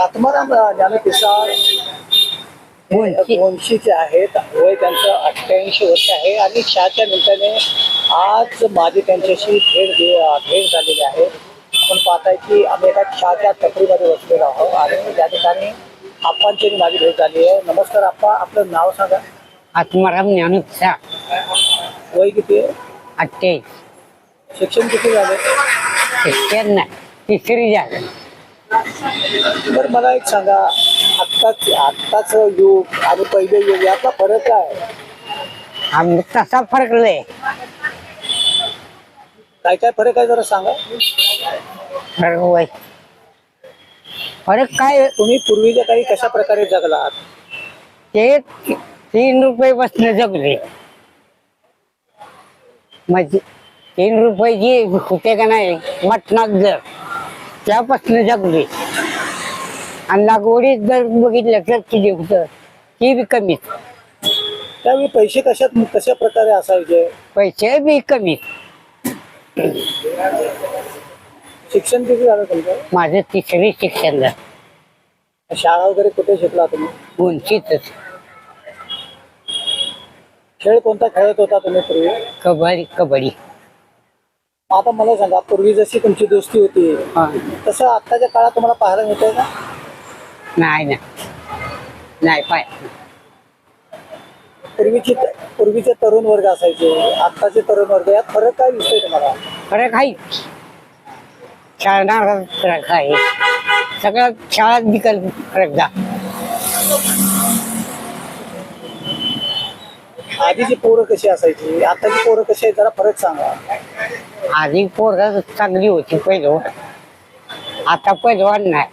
आत्माराम ज्ञानपिसाळ मुंशी. मुंशीचे आहेत. वय त्यांचं 88 वर्ष आहे आणि शाळेच्या निमित्ताने आज माझी त्यांच्याशी भेट झालेली आहे. आपण पाहताय की आम्ही एका चहाच्या टपरीमध्ये बसलेलो आहोत आणि त्या ठिकाणी आप्पांची आणि माझी भेट झाली आहे. नमस्कार आप्पा, आपलं नाव सांगा. आत्माराम ज्ञानपिसाळ. वय किती आहे? 28. शिक्षण किती झालं? शिक्षण नाही, तिसरी झालं. तर मला एक सांगा, आत्ताच युग आणि पहिले युग यातला फरक काय आहे? आम्ही तसा फरक लय. काय काय फरक आहे जरा सांगा. फरक होय. फरक काय, तुम्ही पूर्वीच्या काही कशा प्रकारे जगलात? ते 3 रुपये बसणं जगले. म्हणजे 3 रुपये जी होते का नाही मटणात जर, त्यापासून जगले. आणि लागवडीत जर बघितलं तर किती होतं, ती बी कमीच. त्यावेळी पैसे कशा प्रकारे असायचे? पैसे बी कमीच. शिक्षण किती झालं तुमचं? माझं तिसरी शिक्षण झालं. शाळा वगैरे कुठे शिकला तुम्ही? उंचीतच. खेळ कोणता खेळत होता तुम्ही पूर्वी? कबड्डी. आता मला सांगा, पूर्वी जशी तुमची दोस्ती होती हा. तसं आत्ताच्या काळात तुम्हाला पाहायला मिळतंय का? नाही पाय. पूर्वीचे तरुण वर्ग असायचे, आत्ताचे तरुण वर्ग, यात फरक काय दिसतोय तुम्हाला? फरक आहे. शाळा फरक आहे. सगळ्या शाळात बिकल फरक जा. आधीची पोरं कशी असायची, आताची पोरं कशी आहे, जरा फरक सांगा. आधी पोरं चांगली होती पहिलं. आता पहिलवान नाही.